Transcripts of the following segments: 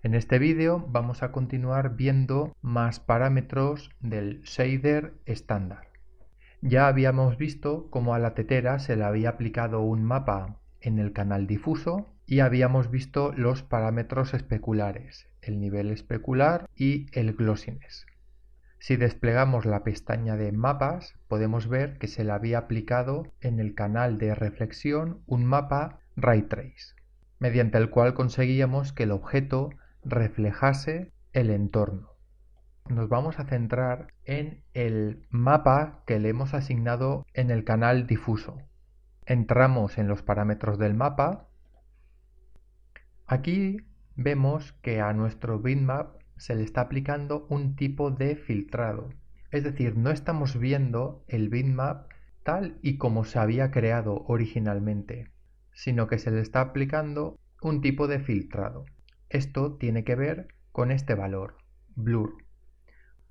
En este vídeo vamos a continuar viendo más parámetros del shader estándar. Ya habíamos visto cómo a la tetera se le había aplicado un mapa en el canal difuso y habíamos visto los parámetros especulares, el nivel especular y el glossiness. Si desplegamos la pestaña de mapas, podemos ver que se le había aplicado en el canal de reflexión un mapa Ray Trace, mediante el cual conseguíamos que el objeto reflejase el entorno. Nos vamos a centrar en el mapa que le hemos asignado en el canal difuso. Entramos en los parámetros del mapa. Aquí vemos que a nuestro bitmap se le está aplicando un tipo de filtrado. Es decir, no estamos viendo el bitmap tal y como se había creado originalmente, sino que se le está aplicando un tipo de filtrado. Esto tiene que ver con este valor, blur.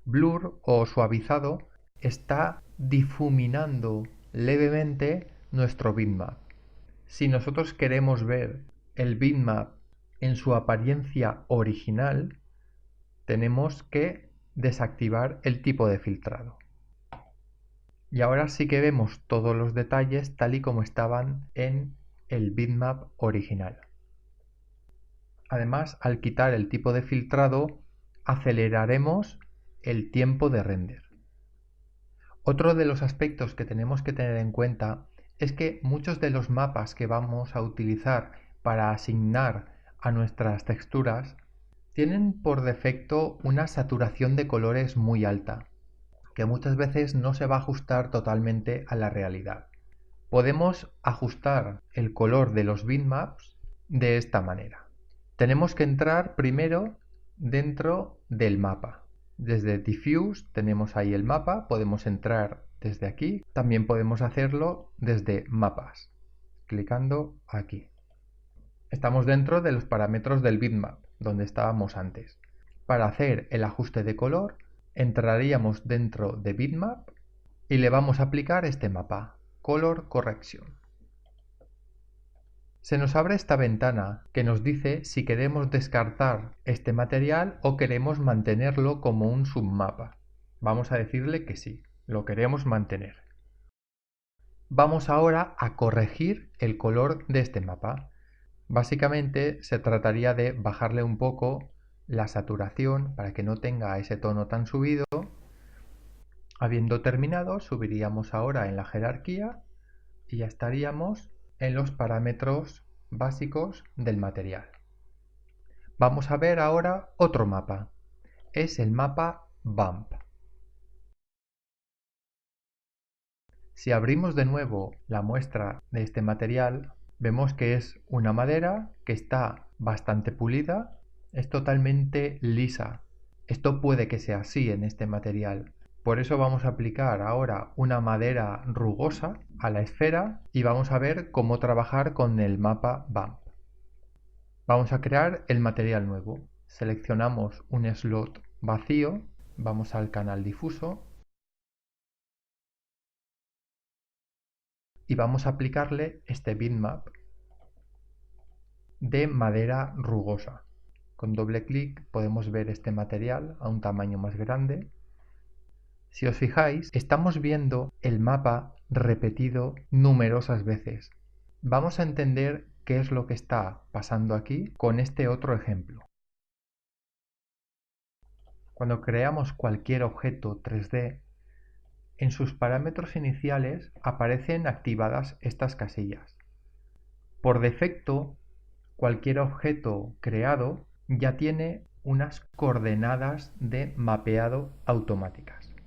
Blur o suavizado está difuminando levemente nuestro bitmap. Si nosotros queremos ver el bitmap en su apariencia original, tenemos que desactivar el tipo de filtrado. Y ahora sí que vemos todos los detalles tal y como estaban en el bitmap original. Además, al quitar el tipo de filtrado, aceleraremos el tiempo de render. Otro de los aspectos que tenemos que tener en cuenta es que muchos de los mapas que vamos a utilizar para asignar a nuestras texturas tienen por defecto una saturación de colores muy alta, que muchas veces no se va a ajustar totalmente a la realidad. Podemos ajustar el color de los bitmaps de esta manera. Tenemos que entrar primero dentro del mapa. Desde Diffuse tenemos ahí el mapa, podemos entrar desde aquí. También podemos hacerlo desde Mapas, clicando aquí. Estamos dentro de los parámetros del bitmap, donde estábamos antes. Para hacer el ajuste de color, entraríamos dentro de bitmap y le vamos a aplicar este mapa, Color Correction. Se nos abre esta ventana que nos dice si queremos descartar este material o queremos mantenerlo como un submapa. Vamos a decirle que sí, lo queremos mantener. Vamos ahora a corregir el color de este mapa. Básicamente se trataría de bajarle un poco la saturación para que no tenga ese tono tan subido. Habiendo terminado, subiríamos ahora en la jerarquía y ya estaríamos en los parámetros básicos del material. Vamos a ver ahora otro mapa. Es el mapa Bump. Si abrimos de nuevo la muestra de este material, vemos que es una madera que está bastante pulida, es totalmente lisa. Esto puede que sea así en este material. Por eso vamos a aplicar ahora una madera rugosa a la esfera y vamos a ver cómo trabajar con el mapa Bump. Vamos a crear el material nuevo. Seleccionamos un slot vacío, vamos al canal difuso y vamos a aplicarle este bitmap de madera rugosa. Con doble clic podemos ver este material a un tamaño más grande. Si os fijáis, estamos viendo el mapa repetido numerosas veces. Vamos a entender qué es lo que está pasando aquí con este otro ejemplo. Cuando creamos cualquier objeto 3D, en sus parámetros iniciales aparecen activadas estas casillas. Por defecto, cualquier objeto creado ya tiene unas coordenadas de mapeado automáticas.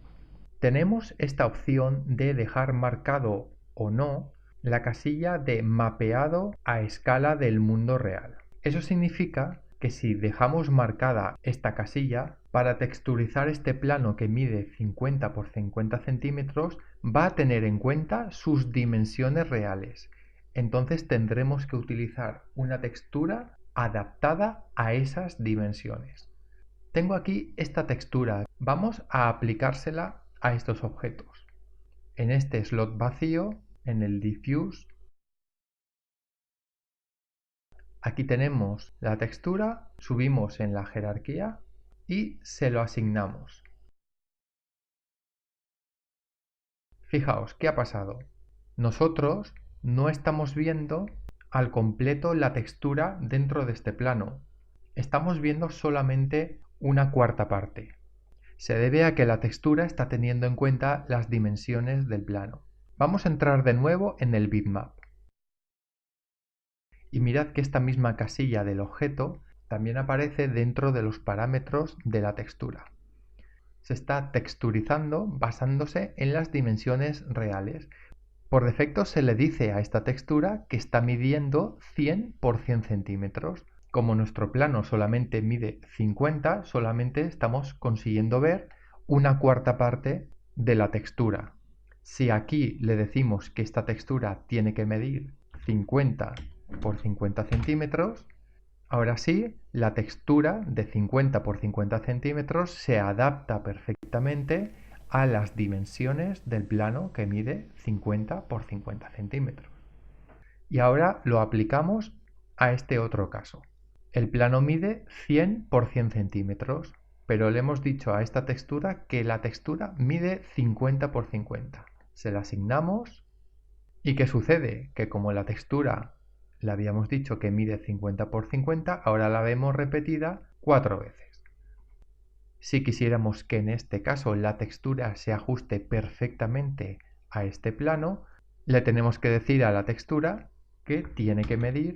Tenemos esta opción de dejar marcado o no la casilla de mapeado a escala del mundo real. Eso significa que si dejamos marcada esta casilla, para texturizar este plano que mide 50 por 50 centímetros, va a tener en cuenta sus dimensiones reales. Entonces tendremos que utilizar una textura adaptada a esas dimensiones. Tengo aquí esta textura. Vamos a aplicársela a estos objetos. En este slot vacío, en el Diffuse, Aquí tenemos la textura, subimos en la jerarquía y se lo asignamos. Fijaos, ¿qué ha pasado? Nosotros no estamos viendo al completo la textura dentro de este plano. Estamos viendo solamente una cuarta parte. Se debe a que la textura está teniendo en cuenta las dimensiones del plano. Vamos a entrar de nuevo en el bitmap. Y mirad que esta misma casilla del objeto también aparece dentro de los parámetros de la textura. Se está texturizando basándose en las dimensiones reales. Por defecto se le dice a esta textura que está midiendo 100 por 100 centímetros. Como nuestro plano solamente mide 50, solamente estamos consiguiendo ver una cuarta parte de la textura. Si aquí le decimos que esta textura tiene que medir 50 por 50 centímetros, ahora sí, la textura de 50 por 50 centímetros se adapta perfectamente a las dimensiones del plano que mide 50 por 50 centímetros. Y ahora lo aplicamos a este otro caso. El plano mide 100 por 100 centímetros, pero le hemos dicho a esta textura que la textura mide 50 por 50. Se la asignamos y ¿qué sucede? Que como la textura le habíamos dicho que mide 50 por 50, ahora la vemos repetida 4 veces. Si quisiéramos que en este caso la textura se ajuste perfectamente a este plano, le tenemos que decir a la textura que tiene que medir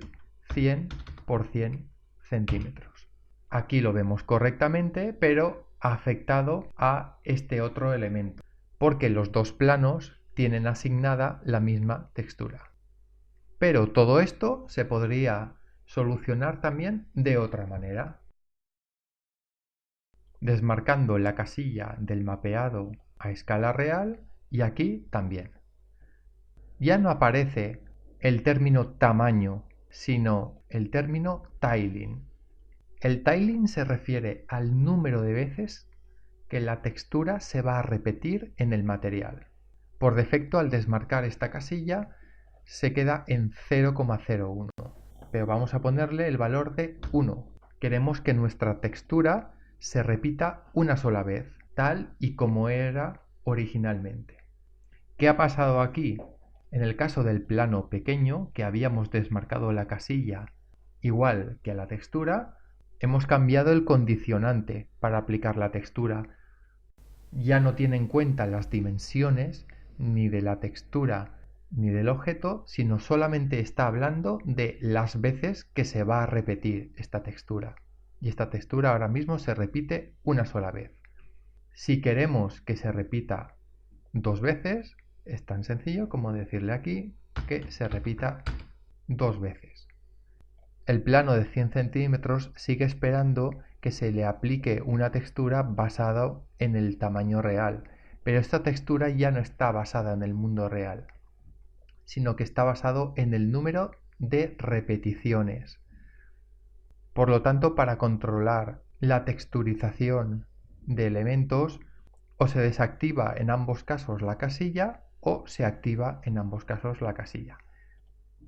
100 por 100 centímetros. Aquí lo vemos correctamente, pero afectado a este otro elemento, porque los dos planos tienen asignada la misma textura. Pero todo esto se podría solucionar también de otra manera, desmarcando la casilla del mapeado a escala real y aquí también. Ya no aparece el término tamaño, sino el término tiling. El tiling se refiere al número de veces que la textura se va a repetir en el material. Por defecto, al desmarcar esta casilla, se queda en 0,01, pero vamos a ponerle el valor de 1. Queremos que nuestra textura se repita una sola vez, tal y como era originalmente. ¿Qué ha pasado aquí? En el caso del plano pequeño, que habíamos desmarcado la casilla igual que a la textura, hemos cambiado el condicionante para aplicar la textura. Ya no tiene en cuenta las dimensiones ni de la textura ni del objeto, sino solamente está hablando de las veces que se va a repetir esta textura. Y esta textura ahora mismo se repite una sola vez. Si queremos que se repita 2 veces, es tan sencillo como decirle aquí que se repita 2 veces. El plano de 100 centímetros sigue esperando que se le aplique una textura basada en el tamaño real, pero esta textura ya no está basada en el mundo real, sino que está basado en el número de repeticiones. Por lo tanto, para controlar la texturización de elementos, o se desactiva en ambos casos la casilla o se activa en ambos casos la casilla.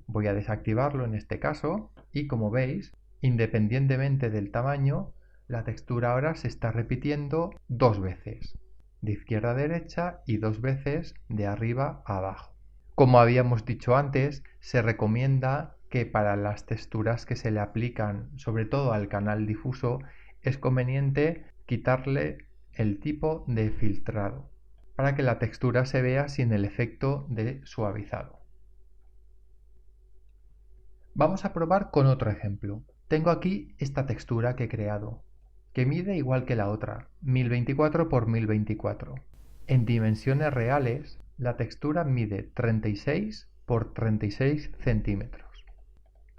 Voy a desactivarlo en este caso y como veis, independientemente del tamaño, la textura ahora se está repitiendo 2 veces, de izquierda a derecha y 2 veces de arriba a abajo. Como habíamos dicho antes, se recomienda que para las texturas que se le aplican, sobre todo al canal difuso, es conveniente quitarle el tipo de filtrado, para que la textura se vea sin el efecto de suavizado. Vamos a probar con otro ejemplo. Tengo aquí esta textura que he creado, que mide igual que la otra, 1024 por 1024. En dimensiones reales, la textura mide 36 por 36 centímetros.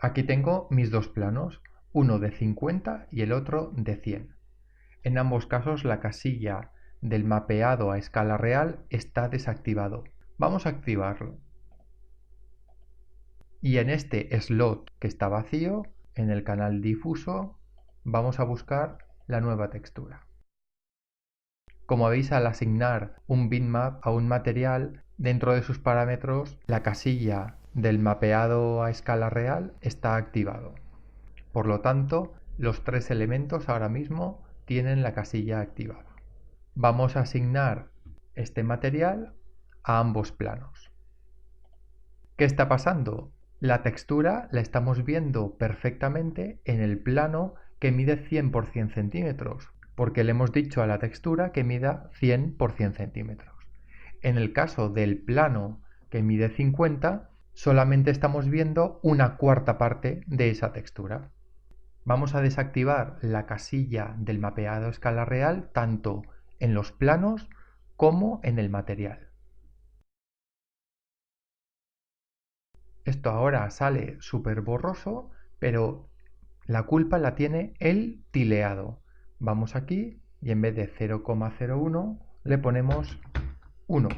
Aquí tengo mis dos planos, uno de 50 y el otro de 100. En ambos casos la casilla del mapeado a escala real está desactivado. Vamos a activarlo. Y en este slot que está vacío, en el canal difuso, vamos a buscar la nueva textura. Como veis, al asignar un bitmap a un material, dentro de sus parámetros, la casilla del mapeado a escala real está activado. Por lo tanto, los tres elementos ahora mismo tienen la casilla activada. Vamos a asignar este material a ambos planos. ¿Qué está pasando? La textura la estamos viendo perfectamente en el plano que mide 100 por 100 centímetros, porque le hemos dicho a la textura que mida 100 por 100 centímetros. En el caso del plano que mide 50, solamente estamos viendo una cuarta parte de esa textura. Vamos a desactivar la casilla del mapeado a escala real tanto en los planos como en el material. Esto ahora sale súper borroso, pero la culpa la tiene el tileado. Vamos aquí y en vez de 0,01 le ponemos 1.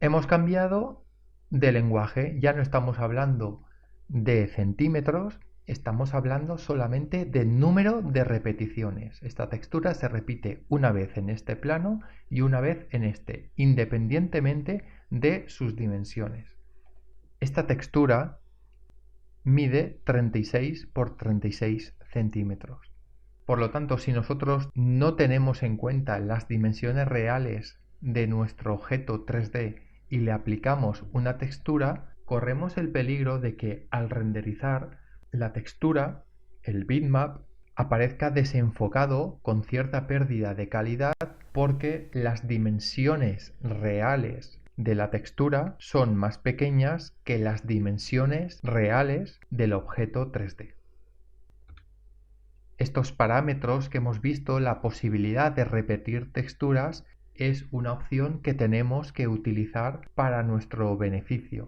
Hemos cambiado de lenguaje, ya no estamos hablando de centímetros, estamos hablando solamente de número de repeticiones. Esta textura se repite una vez en este plano y una vez en este, independientemente de sus dimensiones. Esta textura mide 36 por 36 centímetros. Por lo tanto, si nosotros no tenemos en cuenta las dimensiones reales de nuestro objeto 3D y le aplicamos una textura, corremos el peligro de que al renderizar la textura, el bitmap, aparezca desenfocado con cierta pérdida de calidad porque las dimensiones reales de la textura son más pequeñas que las dimensiones reales del objeto 3D. Estos parámetros que hemos visto, la posibilidad de repetir texturas, es una opción que tenemos que utilizar para nuestro beneficio.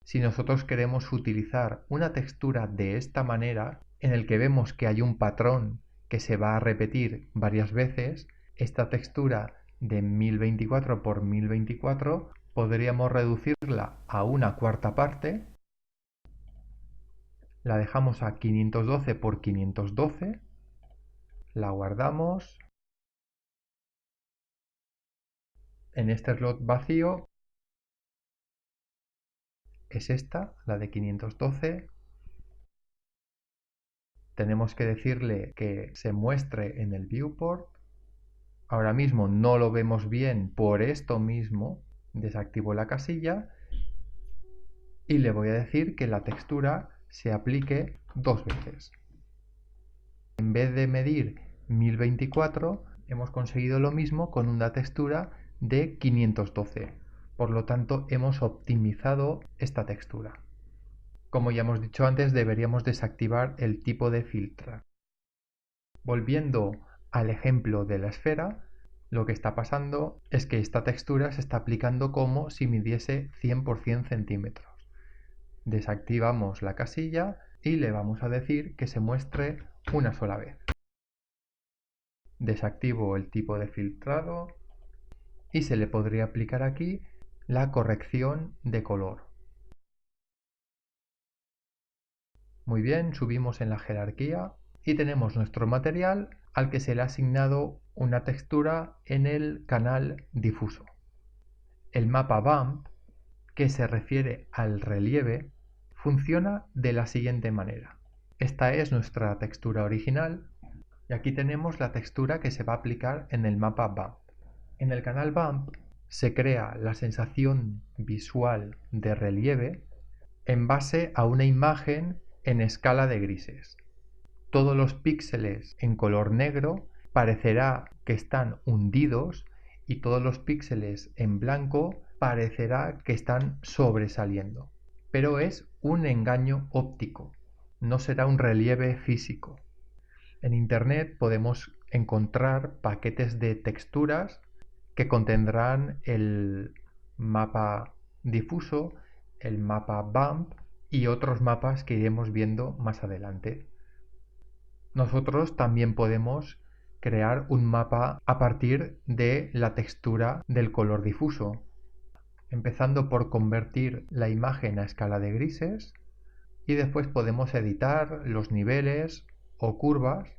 Si nosotros queremos utilizar una textura de esta manera, en el que vemos que hay un patrón que se va a repetir varias veces, esta textura de 1024 por 1024 podríamos reducirla a una cuarta parte, la dejamos a 512 por 512, la guardamos. En este slot vacío es esta, la de 512. Tenemos que decirle que se muestre en el viewport. Ahora mismo no lo vemos bien, por esto mismo desactivo la casilla y le voy a decir que la textura se aplique dos veces. En vez de medir 1024, hemos conseguido lo mismo con una textura de 512. Por lo tanto, hemos optimizado esta textura. Como ya hemos dicho antes, deberíamos desactivar el tipo de filtrar. Volviendo al ejemplo de la esfera, lo que está pasando es que esta textura se está aplicando como si midiese 100 por 100 centímetros. Desactivamos la casilla y le vamos a decir que se muestre una sola vez. Desactivo el tipo de filtrado y se le podría aplicar aquí la corrección de color. Muy bien, subimos en la jerarquía y tenemos nuestro material al que se le ha asignado una textura en el canal difuso. El mapa bump, que se refiere al relieve, funciona de la siguiente manera. Esta es nuestra textura original y aquí tenemos la textura que se va a aplicar en el mapa bump. En el canal bump se crea la sensación visual de relieve en base a una imagen en escala de grises. Todos los píxeles en color negro parecerá que están hundidos y todos los píxeles en blanco parecerá que están sobresaliendo. Pero es un engaño óptico, no será un relieve físico. En Internet podemos encontrar paquetes de texturas que contendrán el mapa difuso, el mapa bump y otros mapas que iremos viendo más adelante. Nosotros también podemos crear un mapa a partir de la textura del color difuso, empezando por convertir la imagen a escala de grises y después podemos editar los niveles o curvas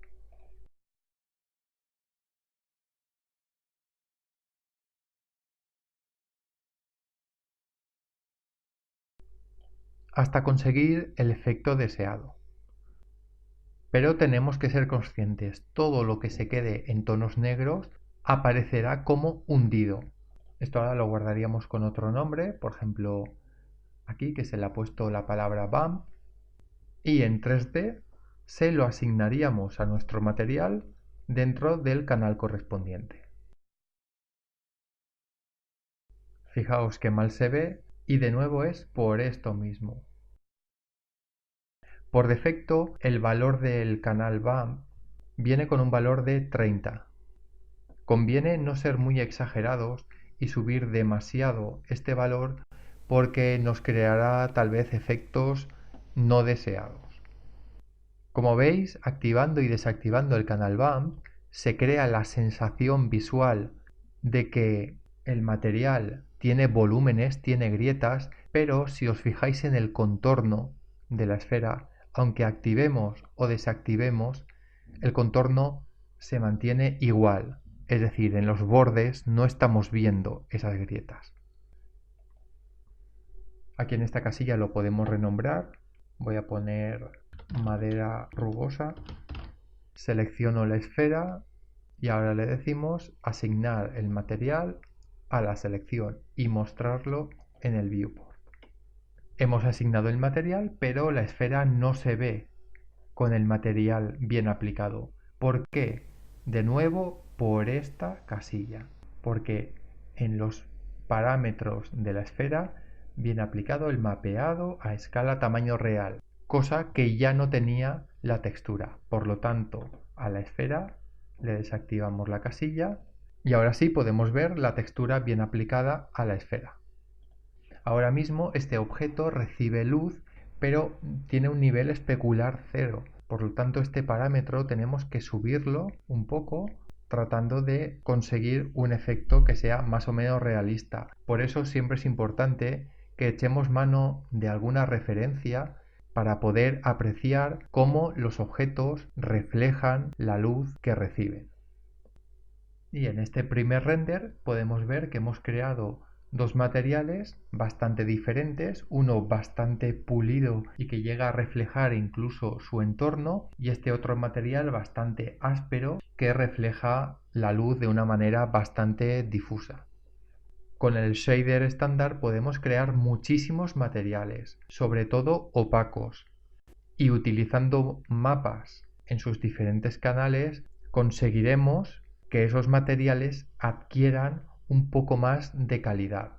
hasta conseguir el efecto deseado. Pero tenemos que ser conscientes, todo lo que se quede en tonos negros aparecerá como hundido. Esto ahora lo guardaríamos con otro nombre, por ejemplo aquí que se le ha puesto la palabra bump, y en 3D se lo asignaríamos a nuestro material dentro del canal correspondiente. Fijaos que mal se ve y de nuevo es por esto mismo. Por defecto el valor del canal bump viene con un valor de 30. Conviene no ser muy exagerados y subir demasiado este valor porque nos creará tal vez efectos no deseados. Como veis, activando y desactivando el canal bump se crea la sensación visual de que el material tiene volúmenes, tiene grietas, pero si os fijáis en el contorno de la esfera, aunque activemos o desactivemos, el contorno se mantiene igual. Es decir, en los bordes no estamos viendo esas grietas. Aquí en esta casilla lo podemos renombrar. Voy a poner madera rugosa. Selecciono la esfera y ahora le decimos asignar el material a la selección y mostrarlo en el viewport. Hemos asignado el material, pero la esfera no se ve con el material bien aplicado. ¿Por qué? De nuevo por esta casilla, porque en los parámetros de la esfera viene aplicado el mapeado a escala tamaño real, cosa que ya no tenía la textura. Por lo tanto, a la esfera le desactivamos la casilla y ahora sí podemos ver la textura bien aplicada a la esfera. Ahora mismo este objeto recibe luz, pero tiene un nivel especular 0. Por lo tanto, este parámetro tenemos que subirlo un poco tratando de conseguir un efecto que sea más o menos realista. Por eso siempre es importante que echemos mano de alguna referencia para poder apreciar cómo los objetos reflejan la luz que reciben. Y en este primer render podemos ver que hemos creado dos materiales bastante diferentes, uno bastante pulido y que llega a reflejar incluso su entorno, y este otro material bastante áspero que refleja la luz de una manera bastante difusa. Con el shader estándar podemos crear muchísimos materiales, sobre todo opacos, y utilizando mapas en sus diferentes canales conseguiremos que esos materiales adquieran un poco más de calidad.